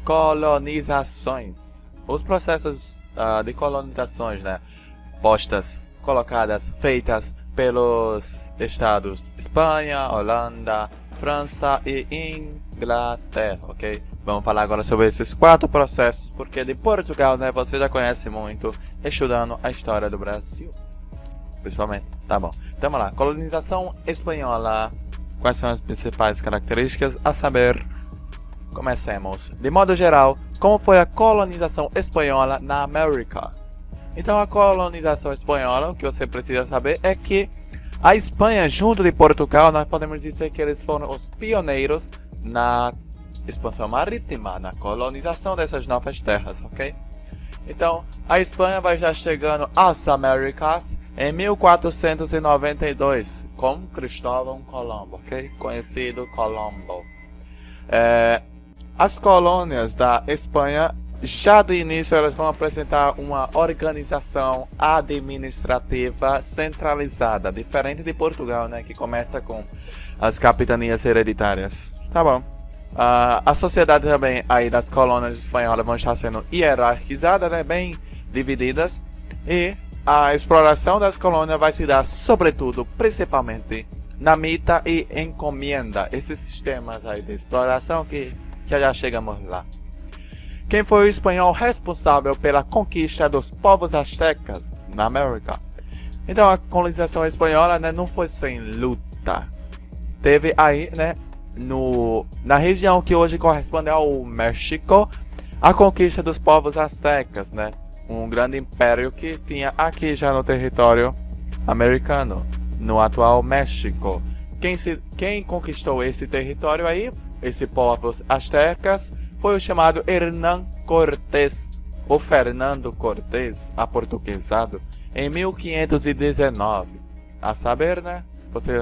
colonizações. Os processos de colonizações, né, feitas pelos estados Espanha, Holanda, França e Inglaterra, ok? Vamos falar agora sobre esses 4 processos, porque de Portugal, né, você já conhece muito estudando a história do Brasil, principalmente. Tá bom, então vamos lá. Colonização espanhola. Quais são as principais características? A saber, comecemos. De modo geral, como foi a colonização espanhola na América? Então, a colonização espanhola, o que você precisa saber é que a Espanha, junto de Portugal, nós podemos dizer que eles foram os pioneiros na expansão marítima, na colonização dessas novas terras, ok? Então, a Espanha vai já chegando às Américas em 1492, com Cristóvão Colombo, ok? Conhecido Colombo. As colônias da Espanha, já de início, elas vão apresentar uma organização administrativa centralizada, diferente de Portugal, né, que começa com as capitanias hereditárias. Tá bom. A sociedade também aí das colônias espanholas vão estar sendo hierarquizada, né, bem divididas, e a exploração das colônias vai se dar, sobretudo, principalmente, na mita e encomienda, esses sistemas aí de exploração que já chegamos lá. Quem foi o espanhol responsável pela conquista dos povos astecas na América? Então, a colonização espanhola, né, não foi sem luta. Teve aí, né, na região que hoje corresponde ao México, a conquista dos povos astecas, né, um grande império que tinha aqui já no território americano, no atual México. Quem conquistou esse território aí, esses povos astecas, foi o chamado Hernán Cortés, ou Fernando Cortés, aportuguesado, em 1519. A saber, né?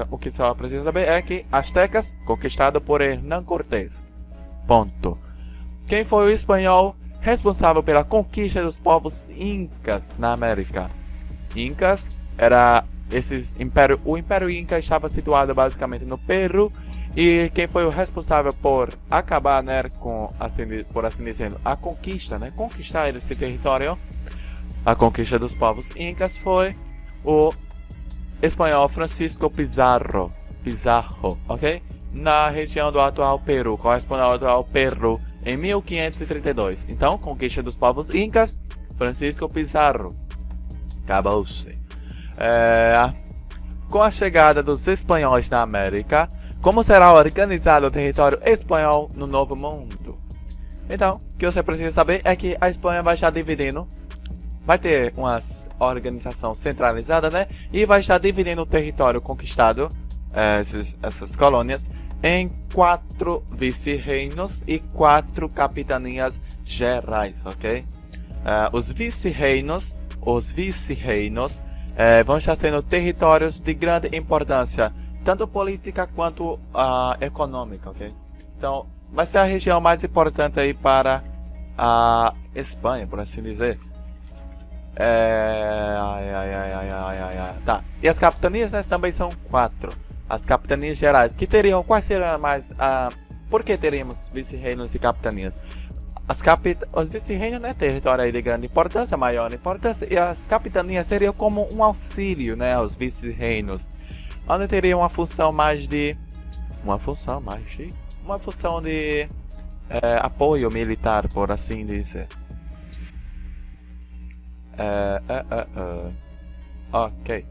O que só precisa saber é que astecas, conquistado por Hernán Cortés. Ponto. Quem foi o espanhol responsável pela conquista dos povos incas na América? Incas era o Império Inca estava situado basicamente no Peru. E quem foi o responsável por acabar, né, por assim dizer, a conquista, né, conquistar esse território, a conquista dos povos incas, foi o espanhol Francisco Pizarro, ok? Na região do atual Peru, corresponde ao atual Peru, em 1532. Então, conquista dos povos incas, Francisco Pizarro. Acabou-se. Com a chegada dos espanhóis na América, como será organizado o território espanhol no Novo Mundo? Então, o que você precisa saber é que a Espanha vai estar dividindo, vai ter uma organização centralizada, né? E vai estar dividindo o território conquistado, essas colônias, em 4 vice-reinos e 4 capitanias gerais, ok? Os vice-reinos vão estar sendo territórios de grande importância, tanto política quanto econômica, ok? Então, vai ser a região mais importante aí para a Espanha, por assim dizer. Tá. E as capitanias, né, também são 4. As capitanias gerais, que teriam, quais seriam mais... por que teríamos vice-reinos e capitanias? Os vice-reinos, né, território aí de grande importância, maior importância, e as capitanias seriam como um auxílio, né, aos vice-reinos, onde teria uma função de apoio militar, por assim dizer. Ok.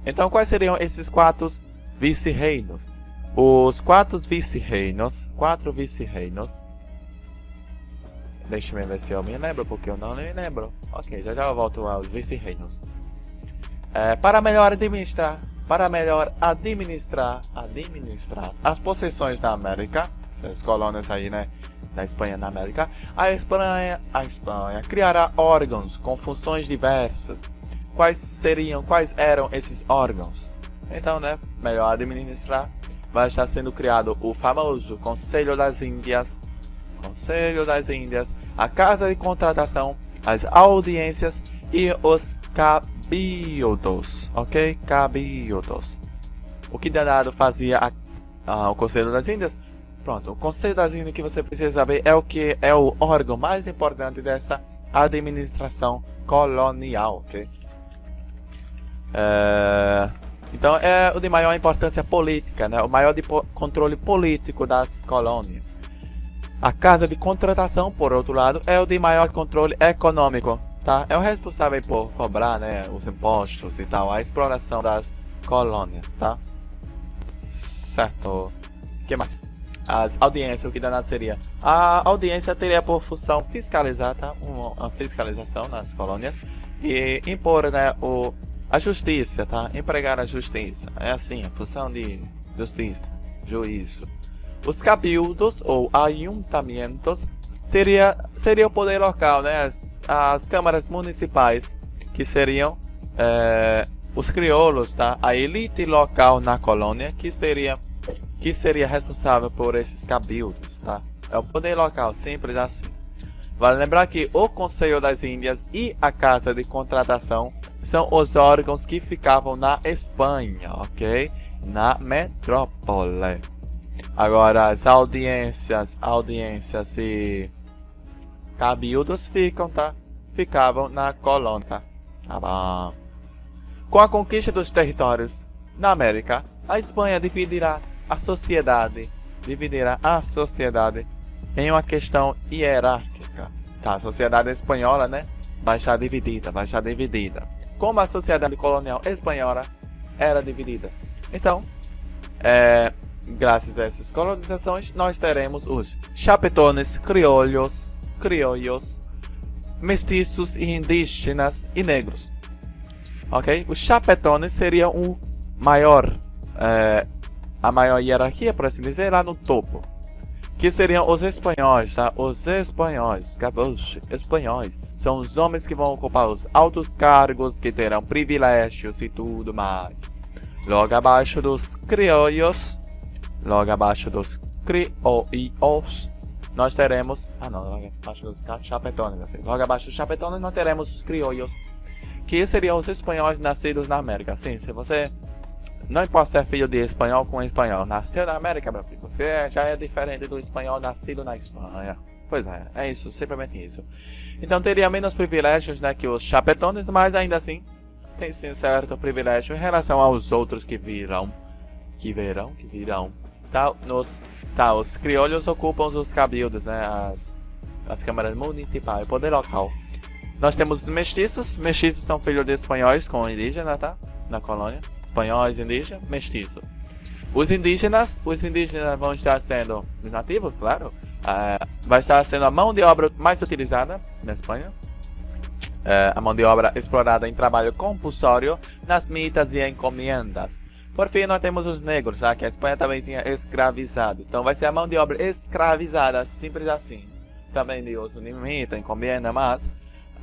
Então, quais seriam esses 4 vice-reinos? Os 4 vice-reinos. Deixa eu ver se eu me lembro, porque eu não me lembro. Ok, já eu volto aos vice-reinos. Para melhor administrar as possessões da América, as colônias aí, né, da Espanha na América, a Espanha criará órgãos com funções diversas. Quais eram esses órgãos? Então, né, melhor administrar, vai estar sendo criado o famoso Conselho das Índias, a Casa de Contratação, as audiências e os cabildos, ok? Cabildos. O que danado fazia o Conselho das Índias? Pronto, o Conselho das Índias que você precisa saber é o que é o órgão mais importante dessa administração colonial, ok? Então é o de maior importância política, né? O maior controle político das colônias. A Casa de Contratação, por outro lado, é o de maior controle econômico, tá? É o responsável por cobrar, né, os impostos e tal, a exploração das colônias, tá? Certo. O que mais? As audiências, o que danado seria? A audiência teria por função fiscalizar, tá? Uma fiscalização nas colônias e impor, né, a justiça, tá? Empregar a justiça. É assim, a função de justiça, juízo. Os cabildos ou ayuntamientos seria o poder local, né? As câmaras municipais, que seriam os crioulos, tá? A elite local na colônia, que seria responsável por esses cabildos, tá? É o poder local, simples assim. Vale lembrar que o Conselho das Índias e a Casa de Contratação são os órgãos que ficavam na Espanha, ok? Na metrópole. Agora, as audiências e cabildos ficavam na colônia, tá bom? Com a conquista dos territórios na América, a Espanha dividirá a sociedade em uma questão hierárquica, tá? A sociedade espanhola, né, vai estar dividida. Como a sociedade colonial espanhola era dividida. Então, graças a essas colonizações, nós teremos os chapetones, criollos, mestiços e indígenas e negros. Ok? Os chapetones seriam a maior hierarquia, por assim dizer, lá no topo. Que seriam os espanhóis, tá? Os espanhóis são os homens que vão ocupar os altos cargos, que terão privilégios e tudo mais. Logo abaixo dos criollos, nós teremos... logo abaixo dos chapetones. Logo abaixo dos chapetones nós teremos os criollos, que seriam os espanhóis nascidos na América. Sim, se você não pode ser filho de espanhol com espanhol, nasceu na América, meu filho, você já é diferente do espanhol nascido na Espanha. Pois é isso, simplesmente isso. Então teria menos privilégios, né, que os chapetones, mas ainda assim tem sim certo privilégio em relação aos outros que virão. Tá, os criolhos ocupam os cabildos, né, as câmaras municipais, o poder local. Nós temos os mestiços são filhos de espanhóis com indígenas, tá, na colônia. Espanhóis, indígenas, mestiços. Os indígenas vão estar sendo os nativos, claro. Vai estar sendo a mão de obra mais utilizada na Espanha. A mão de obra explorada em trabalho compulsório nas mitas e encomendas. Por fim, nós temos os negros, tá? Que a Espanha também tinha escravizados. Então vai ser a mão de obra escravizada, simples assim. Também de outro mita, encomenda, mas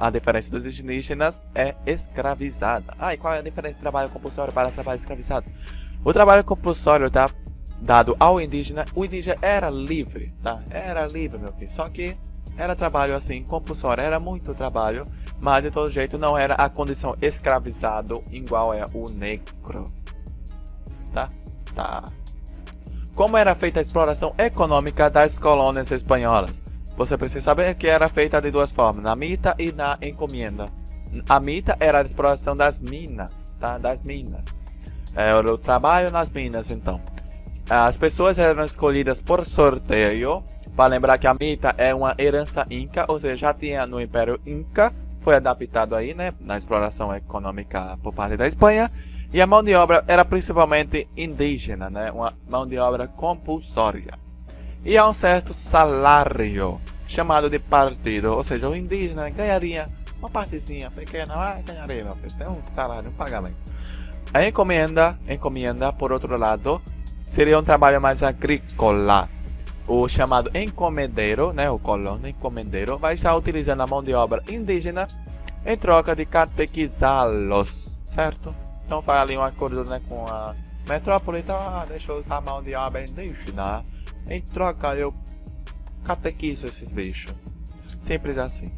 a diferença dos indígenas é escravizada. E qual é a diferença de trabalho compulsório para trabalho escravizado? O trabalho compulsório, tá, dado ao indígena, o indígena era livre, tá? Era livre, meu filho. Só que era trabalho assim, compulsório, era muito trabalho, mas de todo jeito não era a condição escravizado igual é o negro. Tá. Como era feita a exploração econômica das colônias espanholas? Você precisa saber que era feita de duas formas, na mita e na encomenda. A mita era a exploração das minas, tá? Das minas. Era o trabalho nas minas, então. As pessoas eram escolhidas por sorteio. Para lembrar que a mita é uma herança inca, ou seja, já tinha no Império Inca. Foi adaptado aí, né? Na exploração econômica por parte da Espanha. E a mão de obra era principalmente indígena, né? Uma mão de obra compulsória. E há um certo salário, chamado de partido, ou seja, o indígena ganharia uma partezinha pequena, ganharia, meu filho, tem um salário, um pagamento. A encomenda, por outro lado, seria um trabalho mais agrícola. O chamado encomendeiro, né, o colono encomendeiro, vai estar utilizando a mão de obra indígena em troca de catequizá-los, certo? Então faz ali um acordo, né, com a metrópole, então deixa eu usar a mão de obra indígena. Em troca, eu catequizo esses bichos. Simples assim,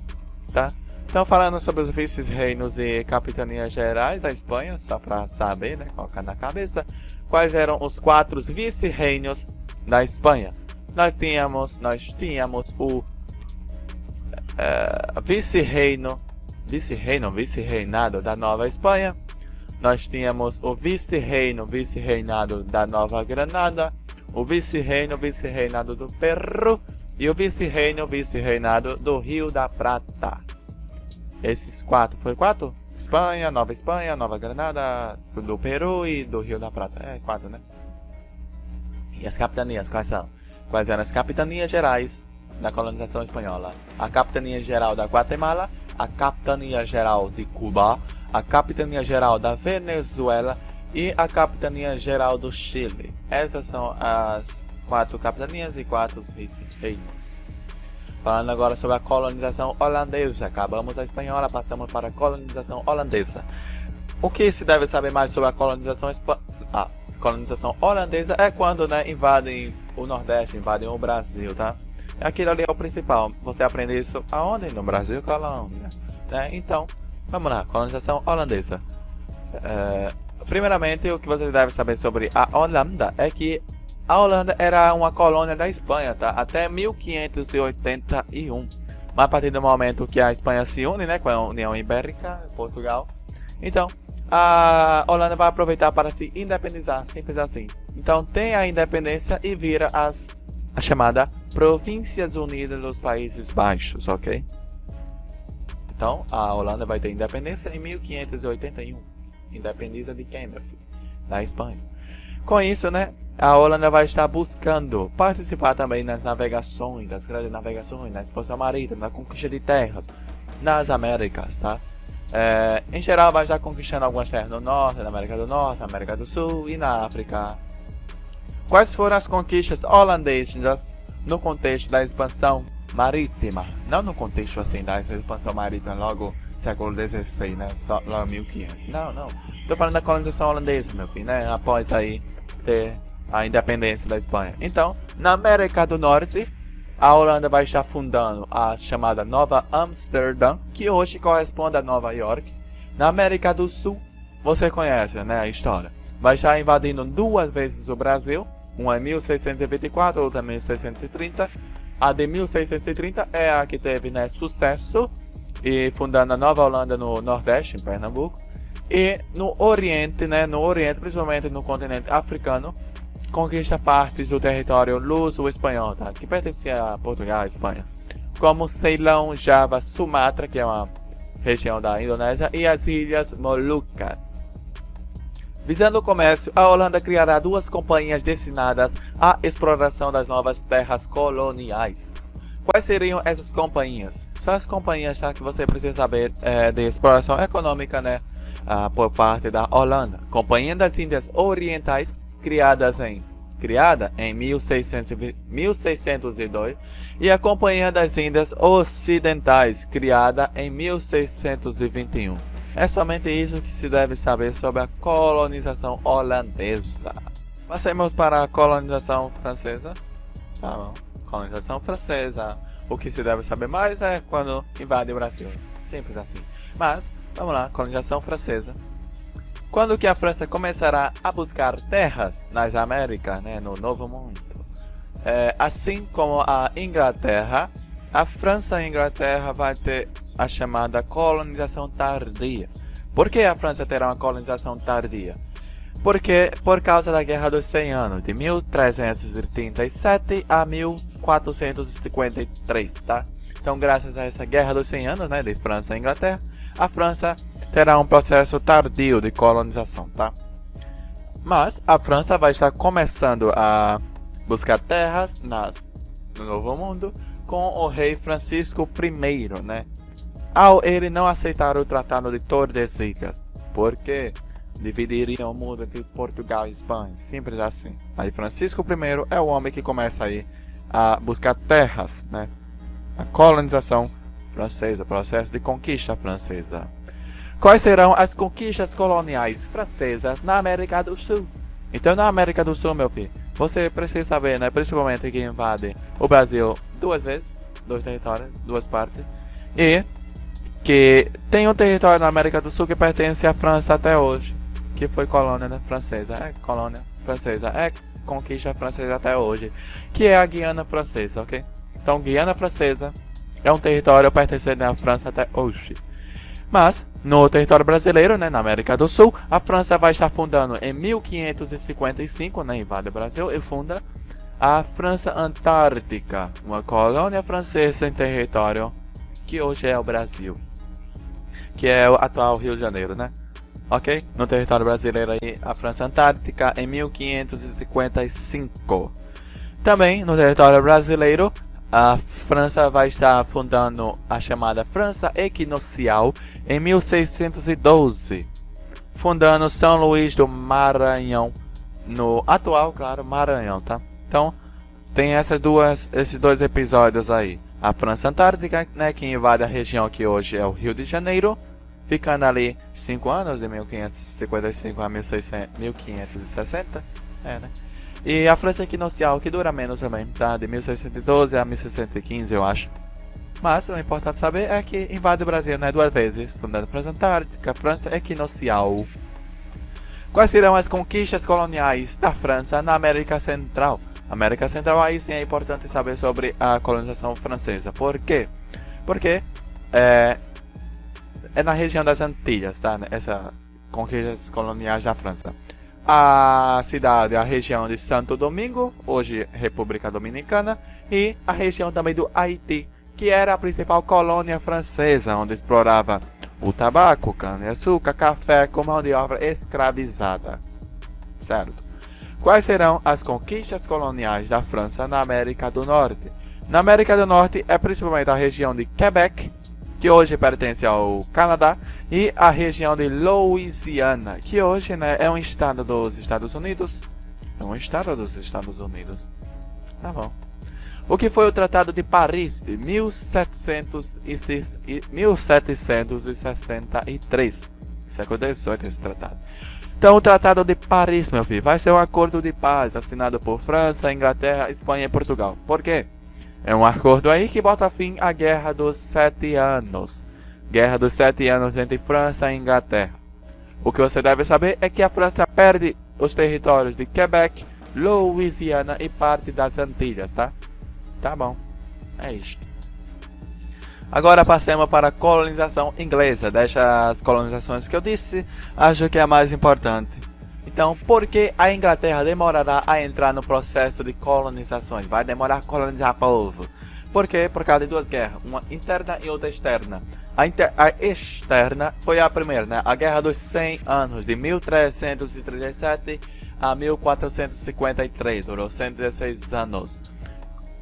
tá? Então, falando sobre os vice-reinos e capitanias gerais da Espanha, só pra saber, né? Colocar na cabeça. Quais eram os 4 vice-reinos da Espanha? nós tínhamos o vice-reinado da Nova Espanha. Nós tínhamos o vice-reinado da Nova Granada, o vice-reinado do Peru e o vice-reinado do Rio da Prata. Esses quatro, foi quatro? Espanha, Nova Granada, do Peru e do Rio da Prata. É, quatro, né? E as capitanias, quais são? Quais eram as capitanias gerais da colonização espanhola? A Capitania Geral da Guatemala, a Capitania Geral de Cuba, a Capitania Geral da Venezuela e a Capitania Geral do Chile. Essas são as quatro capitanias e quatro vice-reinos. Falando agora sobre a colonização holandesa. Acabamos a espanhola, passamos para a colonização holandesa. O que se deve saber mais sobre a colonização holandesa é quando, né, invadem o Nordeste, invadem o Brasil, tá? Aquilo ali é o principal. Você aprende isso aonde? No Brasil, Colômbia, né? Então, vamos lá, colonização holandesa. Primeiramente, o que você deve saber sobre a Holanda é que a Holanda era uma colônia da Espanha, tá? Até 1581. Mas a partir do momento que a Espanha se une, né, com a União Ibérica, Portugal, então a Holanda vai aproveitar para se independizar, simples assim. Então tem a independência e vira a chamada Províncias Unidas dos Países Baixos, ok? Então a Holanda vai ter independência em 1581. Independiza de quem, meu filho? Da Espanha. Com isso, né, a Holanda vai estar buscando participar também nas navegações, das grandes navegações, na expansão marítima, na conquista de terras nas Américas, tá? Em geral, vai estar conquistando algumas terras no Norte, na América do Norte, na América do Sul e na África. Quais foram as conquistas holandesas no contexto da expansão marítima? Não no contexto assim da expansão marítima logo século XVI, né? Só lá 1500. Não. Tô falando da colonização holandesa, meu filho, né? Após aí ter a independência da Espanha. Então, na América do Norte, a Holanda vai estar fundando a chamada Nova Amsterdã, que hoje corresponde a Nova York. Na América do Sul, você conhece, né, a história. Vai estar invadindo duas vezes o Brasil, uma em 1624, outra em 1630. A de 1630 é a que teve, né, sucesso e fundando a Nova Holanda no Nordeste, em Pernambuco. E no Oriente, né, principalmente no continente africano, conquista partes do território luso-espanhol, tá? Que pertencia a Portugal e Espanha, como Ceilão, Java, Sumatra, que é uma região da Indonésia, e as Ilhas Molucas. Visando o comércio, a Holanda criará duas companhias destinadas à exploração das novas terras coloniais. Quais seriam essas companhias? São as companhias, tá, que você precisa saber de exploração econômica, né, por parte da Holanda. Companhia das Índias Orientais, criada em 1602, e a Companhia das Índias Ocidentais, criada em 1621. É somente isso que se deve saber sobre a colonização holandesa. Passemos para a colonização francesa. Tá bom. Colonização francesa. O que se deve saber mais é quando invade o Brasil. Simples assim. Mas, vamos lá, colonização francesa. Quando que a França começará a buscar terras nas Américas, né, no Novo Mundo? Assim como a Inglaterra, a França e a Inglaterra vai ter a chamada colonização tardia. Por que a França terá uma colonização tardia? Porque por causa da Guerra dos 100 Anos, de 1337 a 1453, tá? Então, graças a essa Guerra dos 100 Anos, né, de França e Inglaterra, a França terá um processo tardio de colonização, tá? Mas a França vai estar começando a buscar terras no Novo Mundo com o rei Francisco I, né? Ao ele não aceitar o Tratado de Tordesilhas, porque dividiriam o mundo entre Portugal e Espanha, simples assim. Aí Francisco I é o homem que começa aí a buscar terras, né? A colonização francesa, processo de conquista francesa. Quais serão as conquistas coloniais francesas na América do Sul? Então, na América do Sul, meu filho, você precisa saber, né, principalmente que invade o Brasil duas vezes, dois territórios, duas partes, e que tem um território na América do Sul que pertence à França até hoje, que foi colônia francesa. Colônia francesa. conquista francesa até hoje, que é a Guiana Francesa, ok? Então, Guiana Francesa é um território pertencente à França até hoje. Mas, no território brasileiro, né, na América do Sul, a França vai estar fundando em 1555, né, invade o Brasil e funda a França Antártica, uma colônia francesa em território que hoje é o Brasil, que é o atual Rio de Janeiro, né? Ok? No território brasileiro aí, a França Antártica em 1555. Também no território brasileiro, a França vai estar fundando a chamada França Equinocial em 1612, fundando São Luís do Maranhão, no atual, claro, Maranhão, tá? Então, tem esses dois episódios aí. A França Antártica, né, que invade a região que hoje é o Rio de Janeiro, ficando ali 5 anos, de 1555 a 1560, né? E a França Equinocial, que dura menos também, tá? De 1612 a 1615, eu acho. Mas o importante saber é que invade o Brasil, né, 2 vezes, fundando a França Antártica, França Equinocial. Quais serão as conquistas coloniais da França na América Central? América Central, aí sim é importante saber sobre a colonização francesa. Por quê? Porque é na região das Antilhas, tá? Essa conquistas coloniais da França. A cidade, a região de Santo Domingo, hoje República Dominicana, e a região também do Haiti, que era a principal colônia francesa, onde explorava o tabaco, cana-de-açúcar, café com mão de obra escravizada. Certo? Quais serão as conquistas coloniais da França na América do Norte? Na América do Norte é principalmente a região de Quebec, que hoje pertence ao Canadá, e a região de Louisiana, que hoje, né, é um estado dos Estados Unidos. É um estado dos Estados Unidos. Tá bom. O que foi o Tratado de Paris de 1763? Século XVIII esse tratado. Então, o Tratado de Paris, meu filho, vai ser um acordo de paz assinado por França, Inglaterra, Espanha e Portugal. Por quê? É um acordo aí que bota fim à Guerra dos 7 Anos. Guerra dos 7 Anos entre França e Inglaterra. O que você deve saber é que a França perde os territórios de Quebec, Louisiana e parte das Antilhas, tá? Tá bom. É isto. Agora passemos para a colonização inglesa. Dessas colonizações que eu disse, acho que é a mais importante. Então, por que a Inglaterra demorará a entrar no processo de colonizações? Vai demorar a colonizar povo. Por quê? Por causa de 2 guerras, uma interna e outra externa. A externa foi a primeira, né? A Guerra dos 100 Anos, de 1337 a 1453, durou 116 anos.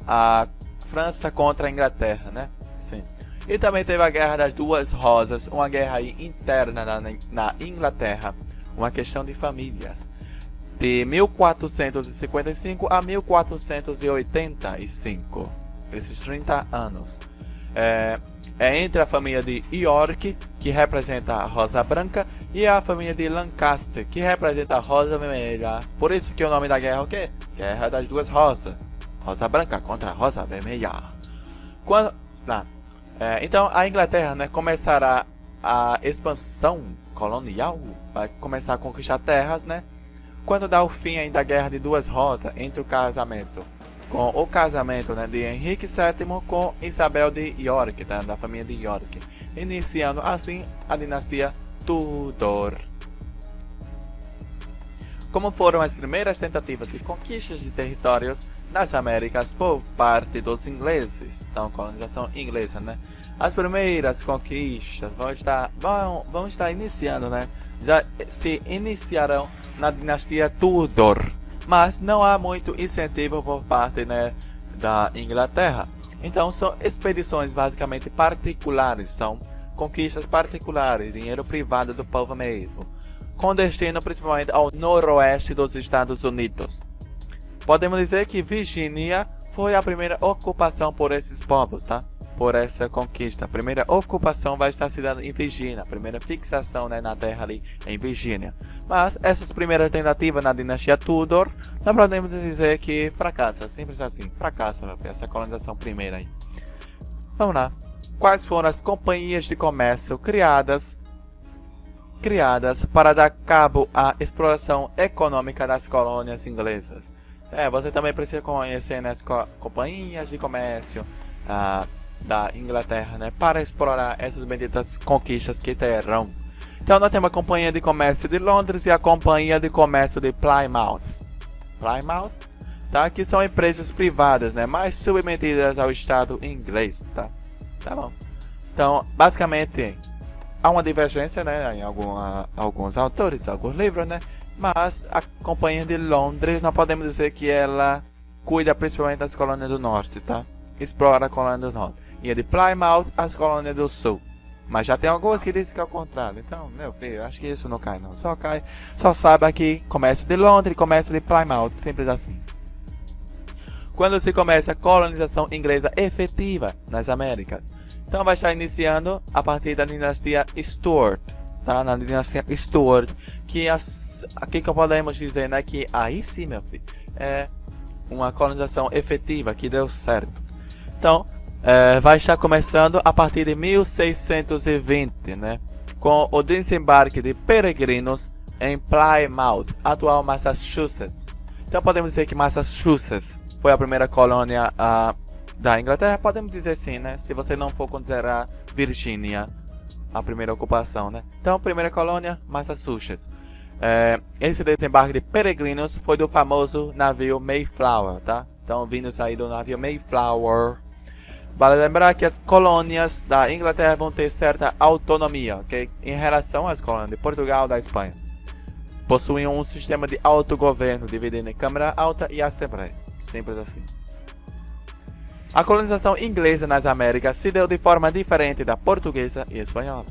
A França contra a Inglaterra, né? Sim. E também teve a Guerra das Duas Rosas, uma guerra aí interna na Inglaterra, uma questão de famílias, de 1455 a 1485, esses 30 anos. É entre a família de York, que representa a rosa branca, e a família de Lancaster, que representa a rosa vermelha. Por isso que o nome da guerra é o quê? Guerra das Duas Rosas. Rosa branca contra a rosa vermelha. Então a Inglaterra, né, começará a expansão colonial, vai começar a conquistar terras, né? Quando dá o fim ainda da Guerra de Duas Rosas, entre o casamento né, de Henrique VII com Isabel de York, tá, da família de York, iniciando assim a dinastia Tudor. Como foram as primeiras tentativas de conquistas de territórios nas Américas por parte dos ingleses? Então, colonização inglesa, né? As primeiras conquistas vão estar iniciando, né? Já se iniciarão na dinastia Tudor, mas não há muito incentivo por parte, né, da Inglaterra. Então, são expedições basicamente particulares, são conquistas particulares, dinheiro privado do povo mesmo, com destino principalmente ao noroeste dos Estados Unidos. Podemos dizer que Virgínia foi a primeira ocupação por esses povos, tá? Por essa conquista. A primeira ocupação vai estar se dando em Virgínia, a primeira fixação, né, na terra ali em Virgínia. Mas essas primeiras tentativas na dinastia Tudor, nós podemos dizer que fracassa, simples assim, fracassa, meu filho, essa colonização primeira aí. Vamos lá. Quais foram as companhias de comércio criadas para dar cabo à exploração econômica das colônias inglesas? Você também precisa conhecer, né, as companhias de comércio da Inglaterra, né, para explorar essas benditas conquistas que terão. Então nós temos a Companhia de Comércio de Londres e a Companhia de Comércio de Plymouth. Plymouth, tá? Que são empresas privadas, né, mais submetidas ao Estado inglês, tá? Tá bom. Então, basicamente, há uma divergência, né, em alguns autores, alguns livros, né, mas a Companhia de Londres, nós podemos dizer que ela cuida principalmente das colônias do norte, tá? Explora a colônia do norte. E a de Plymouth, as colônias do sul. Mas já tem alguns que dizem que é o contrário. Então, meu filho, acho que isso não cai não. Só saiba que comércio de Londres e comércio de Plymouth, simples assim. Quando se começa a colonização inglesa efetiva nas Américas? Então vai estar iniciando a partir da dinastia Stuart, tá? Na dinastia Stuart, aqui que podemos dizer, né, que aí sim, meu filho, é uma colonização efetiva que deu certo. Então, vai estar começando a partir de 1620, né, com o desembarque de peregrinos em Plymouth, atual Massachusetts. Então podemos dizer que Massachusetts foi a primeira colônia da Inglaterra, podemos dizer sim, né, se você não for considerar Virgínia a primeira ocupação, né. Então, primeira colônia, Massachusetts. Esse desembarque de peregrinos foi do famoso navio Mayflower, tá? Então, vindo sair do navio Mayflower. Vale lembrar que as colônias da Inglaterra vão ter certa autonomia, ok? Em relação às colônias de Portugal e da Espanha. Possuíam um sistema de autogoverno dividido em Câmara Alta e Assembleia. Simples assim. A colonização inglesa nas Américas se deu de forma diferente da portuguesa e espanhola.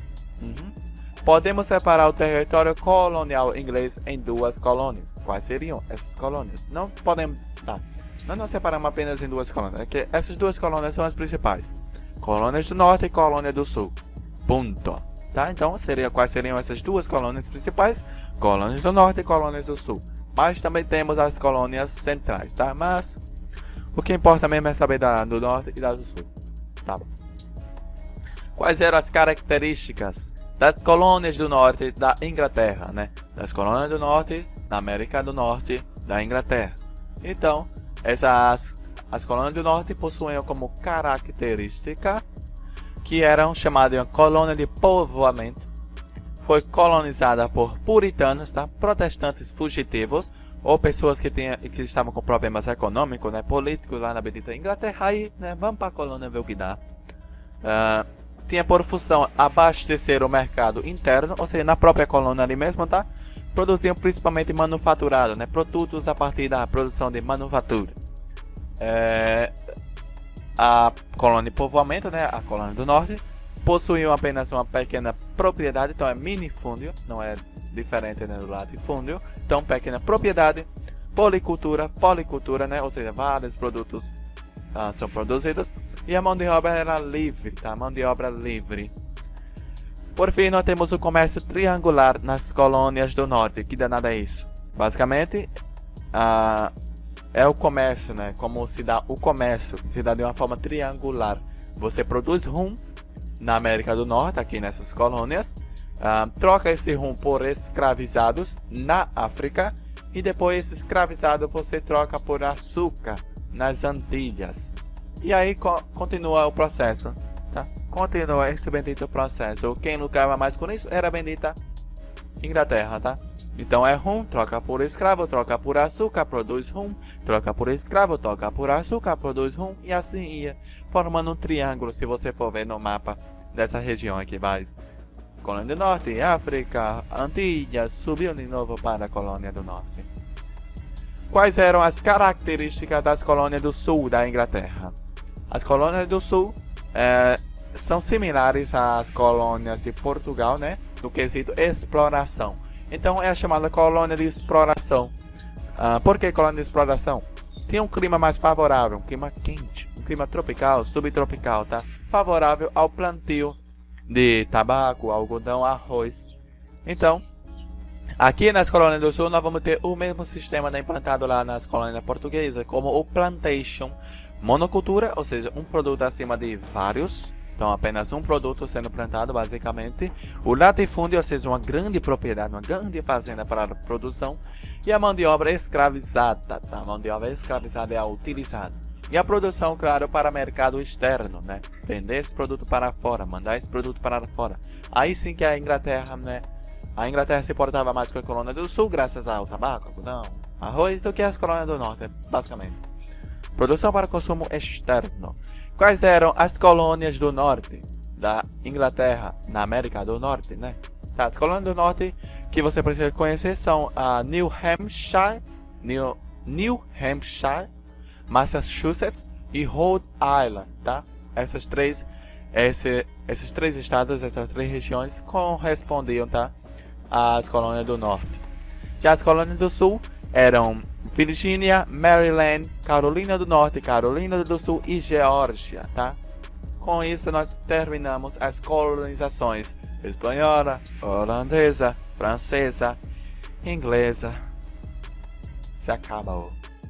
Podemos separar o território colonial inglês em duas colônias. Quais seriam essas colônias? Não podemos... Não separamos apenas em duas colônias, é que essas duas colônias são as principais. Colônias do Norte e Colônia do Sul. Ponto. Tá? Então, quais seriam essas duas colônias principais? Colônias do Norte e Colônias do Sul. Mas também temos as colônias centrais, tá? Mas o que importa mesmo é saber do Norte e da do Sul. Tá bom. Quais eram as características das colônias do Norte da Inglaterra, né? Das colônias do Norte, da América do Norte, da Inglaterra. Então, as colônias do Norte possuíam como característica que eram chamadas de colônia de povoamento. Foi colonizada por puritanos, tá? Protestantes fugitivos ou pessoas que estavam com problemas econômicos, né? Políticos lá na bendita Inglaterra. Aí, né? Vamos para a colônia ver o que dá. Tinha por função abastecer o mercado interno, ou seja, na própria colônia ali mesmo, tá? Produziam principalmente manufaturado, né? Produtos a partir da produção de manufatura. A colônia de povoamento, né? A colônia do Norte, possuíam apenas uma pequena propriedade, então é minifúndio, não é diferente, né, do latifúndio. Então, pequena propriedade, policultura, né? Ou seja, vários produtos são produzidos. E a mão de obra era livre, tá? Mão de obra livre. Por fim, nós temos o comércio triangular nas colônias do Norte. Que danada é isso? Basicamente, é o comércio, né? Como se dá o comércio, se dá de uma forma triangular. Você produz rum na América do Norte, aqui nessas colônias, troca esse rum por escravizados na África, e depois esse escravizado você troca por açúcar nas Antilhas. E aí continua o processo, tá? Continua esse bendito processo. Quem lucrava mais com isso era a bendita Inglaterra, tá? Então é rum, troca por escravo, troca por açúcar, produz rum, troca por escravo, troca por açúcar, produz rum, e assim ia, formando um triângulo, se você for ver no mapa dessa região aqui, vai Colônia do Norte, África, Antilhas, subiu de novo para a Colônia do Norte. Quais eram as características das colônias do Sul da Inglaterra? As colônias do Sul são similares às colônias de Portugal, né? No quesito exploração. Então é a chamada colônia de exploração. Por que colônia de exploração? Tinha um clima mais favorável, um clima quente, um clima tropical, subtropical, tá? Favorável ao plantio de tabaco, algodão, arroz. Então, aqui nas colônias do Sul nós vamos ter o mesmo sistema, né, implantado lá nas colônias portuguesas, como o plantation, monocultura, ou seja, um produto acima de vários, Então, apenas um produto sendo plantado, basicamente. O latifúndio, ou seja, uma grande propriedade, uma grande fazenda para a produção. E a mão de obra escravizada, tá? A mão de obra escravizada é a utilizada. E a produção, claro, para mercado externo, né? Vender esse produto para fora, mandar esse produto para fora. Aí sim que a Inglaterra, né? A Inglaterra se portava mais com a colônia do sul, graças ao tabaco, algodão, arroz, do que as colônias do norte, basicamente. Produção para consumo externo. Quais eram as colônias do norte da Inglaterra, na América do Norte, né? Tá, as colônias do norte que você precisa conhecer são a New Hampshire, Massachusetts e Rhode Island, tá? Esses três estados, essas três regiões correspondiam, tá? Às colônias do norte. Já as colônias do sul eram Virgínia, Maryland, Carolina do Norte, Carolina do Sul e Geórgia, tá? Com isso nós terminamos as colonizações espanhola, holandesa, francesa, inglesa. Se acabou.